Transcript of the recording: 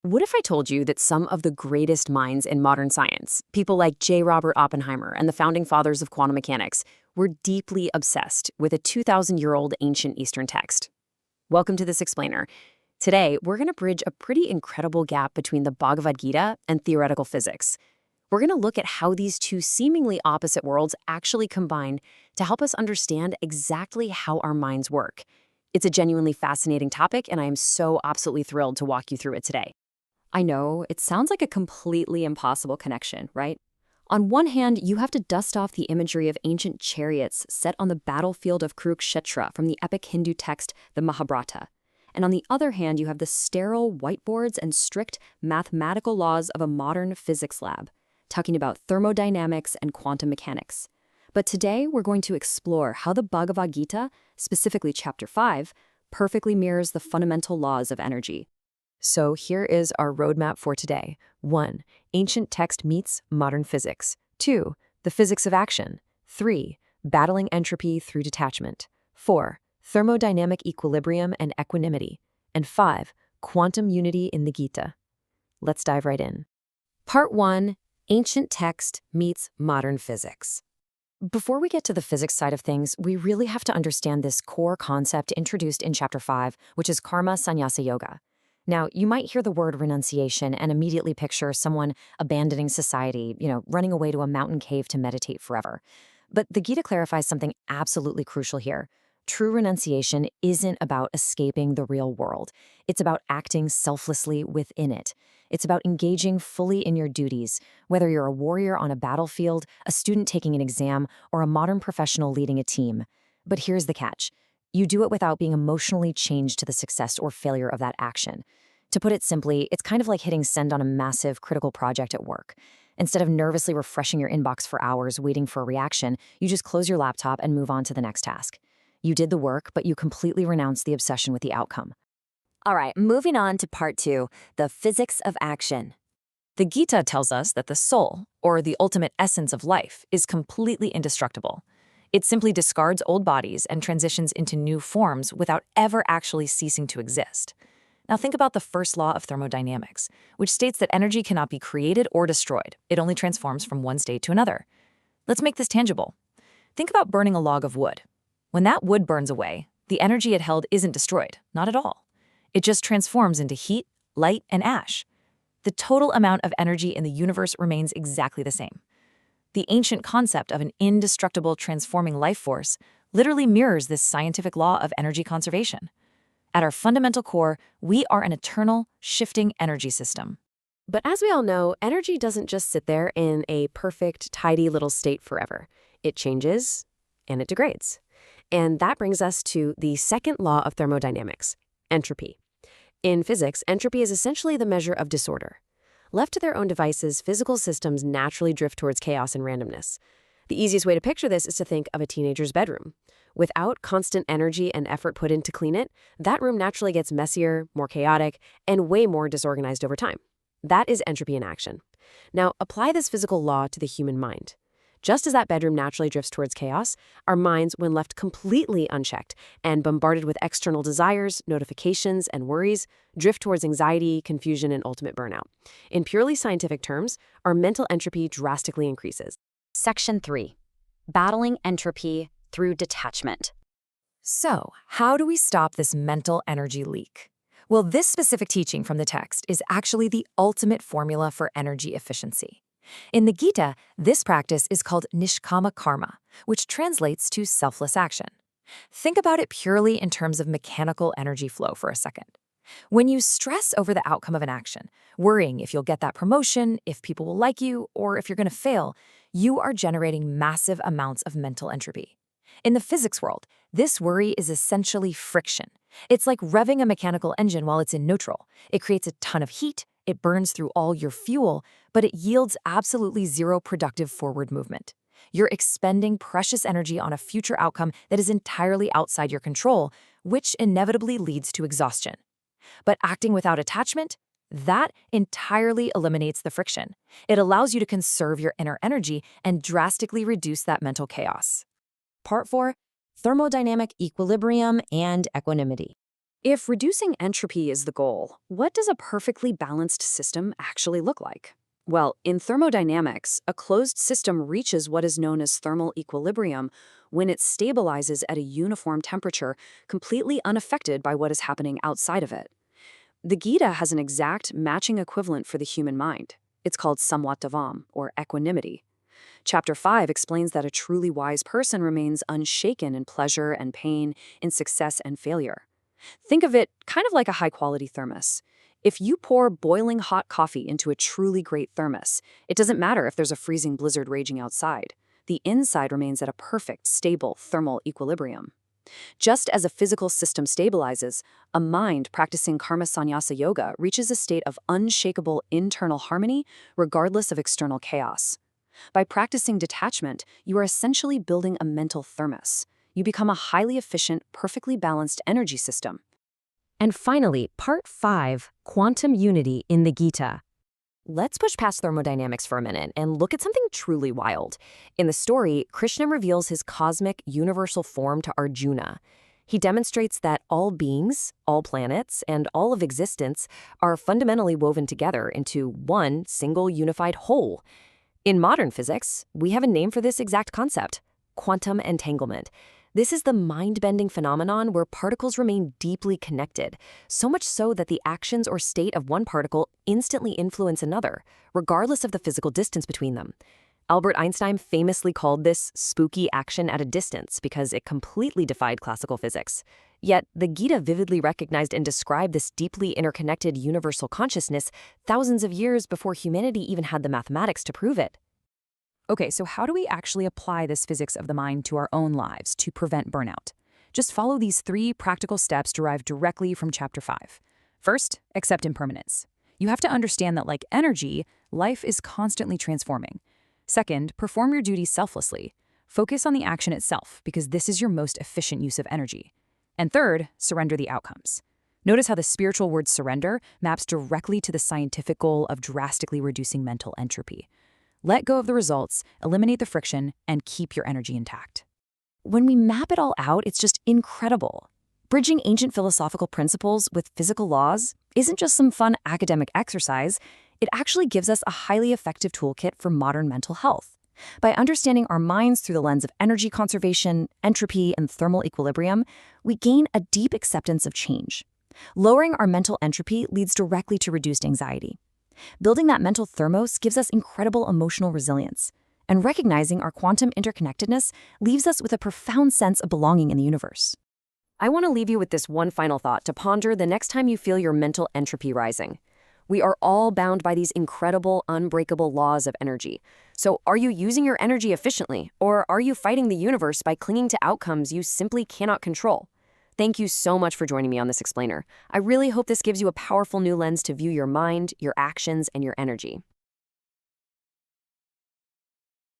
What if I told you that some of the greatest minds in modern science, people like J. Robert Oppenheimer and the founding fathers of quantum mechanics, were deeply obsessed with a 2,000-year-old ancient Eastern text? Welcome to This Explainer. Today, we're going to bridge a pretty incredible gap between the Bhagavad Gita and theoretical physics. We're going to look at how these two seemingly opposite worlds actually combine to help us understand exactly how our minds work. It's a genuinely fascinating topic, and I am so absolutely thrilled to walk you through it today. I know, it sounds like a completely impossible connection, right? On one hand, you have to dust off the imagery of ancient chariots set on the battlefield of Kurukshetra from the epic Hindu text, the Mahabharata. And on the other hand, you have the sterile whiteboards and strict mathematical laws of a modern physics lab, talking about thermodynamics and quantum mechanics. But today, we're going to explore how the Bhagavad Gita, specifically Chapter 5, perfectly mirrors the fundamental laws of energy. So here is our roadmap for today. 1. Ancient text meets modern physics. 2. The physics of action. 3. Battling entropy through detachment. 4. Thermodynamic equilibrium and equanimity. And 5. Quantum unity in the Gita. Let's dive right in. Part 1. Ancient text meets modern physics. Before we get to the physics side of things, we really have to understand this core concept introduced in Chapter 5, which is karma sannyasa yoga. Now, you might hear the word renunciation and immediately picture someone abandoning society, running away to a mountain cave to meditate forever. But the Gita clarifies something absolutely crucial here. True renunciation isn't about escaping the real world. It's about acting selflessly within it. It's about engaging fully in your duties, whether you're a warrior on a battlefield, a student taking an exam, or a modern professional leading a team. But here's the catch. You do it without being emotionally chained to the success or failure of that action. To put it simply, it's kind of like hitting send on a massive, critical project at work. Instead of nervously refreshing your inbox for hours waiting for a reaction, you just close your laptop and move on to the next task. You did the work, but you completely renounced the obsession with the outcome. All right, moving on to Part 2, the physics of action. The Gita tells us that the soul, or the ultimate essence of life, is completely indestructible. It simply discards old bodies and transitions into new forms without ever actually ceasing to exist. Now think about the first law of thermodynamics, which states that energy cannot be created or destroyed. It only transforms from one state to another. Let's make this tangible. Think about burning a log of wood. When that wood burns away, the energy it held isn't destroyed, not at all. It just transforms into heat, light, and ash. The total amount of energy in the universe remains exactly the same. The ancient concept of an indestructible transforming life force literally mirrors this scientific law of energy conservation. At our fundamental core, we are an eternal, shifting energy system. But as we all know, energy doesn't just sit there in a perfect, tidy little state forever. It changes, and it degrades. And that brings us to the second law of thermodynamics, entropy. In physics, entropy is essentially the measure of disorder. Left to their own devices, physical systems naturally drift towards chaos and randomness. The easiest way to picture this is to think of a teenager's bedroom. Without constant energy and effort put in to clean it, that room naturally gets messier, more chaotic, and way more disorganized over time. That is entropy in action. Now, apply this physical law to the human mind. Just as that bedroom naturally drifts towards chaos, our minds, when left completely unchecked and bombarded with external desires, notifications, and worries, drift towards anxiety, confusion, and ultimate burnout. In purely scientific terms, our mental entropy drastically increases. Section 3. Battling entropy through detachment. So, how do we stop this mental energy leak? Well, this specific teaching from the text is actually the ultimate formula for energy efficiency. In the Gita, this practice is called nishkama karma, which translates to selfless action. Think about it purely in terms of mechanical energy flow for a second. When you stress over the outcome of an action, worrying if you'll get that promotion, if people will like you, or if you're going to fail, you are generating massive amounts of mental entropy. In the physics world, this worry is essentially friction. It's like revving a mechanical engine while it's in neutral. It creates a ton of heat, it burns through all your fuel, but it yields absolutely zero productive forward movement. You're expending precious energy on a future outcome that is entirely outside your control, which inevitably leads to exhaustion. But acting without attachment, that entirely eliminates the friction. It allows you to conserve your inner energy and drastically reduce that mental chaos. Part 4. Thermodynamic equilibrium and equanimity. If reducing entropy is the goal, what does a perfectly balanced system actually look like? Well, in thermodynamics, a closed system reaches what is known as thermal equilibrium when it stabilizes at a uniform temperature, completely unaffected by what is happening outside of it. The Gita has an exact matching equivalent for the human mind. It's called samvatavam, or equanimity. Chapter 5 explains that a truly wise person remains unshaken in pleasure and pain, in success and failure. Think of it kind of like a high-quality thermos. If you pour boiling hot coffee into a truly great thermos, it doesn't matter if there's a freezing blizzard raging outside. The inside remains at a perfect, stable thermal equilibrium. Just as a physical system stabilizes, a mind practicing karma sannyasa yoga reaches a state of unshakable internal harmony regardless of external chaos. By practicing detachment, you are essentially building a mental thermos. You become a highly efficient, perfectly balanced energy system. And finally, part 5, quantum unity in the Gita. Let's push past thermodynamics for a minute and look at something truly wild. In the story, Krishna reveals his cosmic, universal form to Arjuna. He demonstrates that all beings, all planets, and all of existence are fundamentally woven together into one single unified whole. In modern physics, we have a name for this exact concept: quantum entanglement. This is the mind-bending phenomenon where particles remain deeply connected, so much so that the actions or state of one particle instantly influence another, regardless of the physical distance between them. Albert Einstein famously called this spooky action at a distance because it completely defied classical physics. Yet, the Gita vividly recognized and described this deeply interconnected universal consciousness thousands of years before humanity even had the mathematics to prove it. Okay, so how do we actually apply this physics of the mind to our own lives to prevent burnout? Just follow these 3 practical steps derived directly from Chapter 5. First, accept impermanence. You have to understand that, like energy, life is constantly transforming. Second, perform your duties selflessly. Focus on the action itself, because this is your most efficient use of energy. And third, surrender the outcomes. Notice how the spiritual word surrender maps directly to the scientific goal of drastically reducing mental entropy. Let go of the results, eliminate the friction, and keep your energy intact. When we map it all out, it's just incredible. Bridging ancient philosophical principles with physical laws isn't just some fun academic exercise. It actually gives us a highly effective toolkit for modern mental health. By understanding our minds through the lens of energy conservation, entropy, and thermal equilibrium, we gain a deep acceptance of change. Lowering our mental entropy leads directly to reduced anxiety. Building that mental thermos gives us incredible emotional resilience. And recognizing our quantum interconnectedness leaves us with a profound sense of belonging in the universe. I want to leave you with this one final thought to ponder the next time you feel your mental entropy rising. We are all bound by these incredible, unbreakable laws of energy. So are you using your energy efficiently, or are you fighting the universe by clinging to outcomes you simply cannot control? Thank you so much for joining me on this explainer. I really hope this gives you a powerful new lens to view your mind, your actions, and your energy.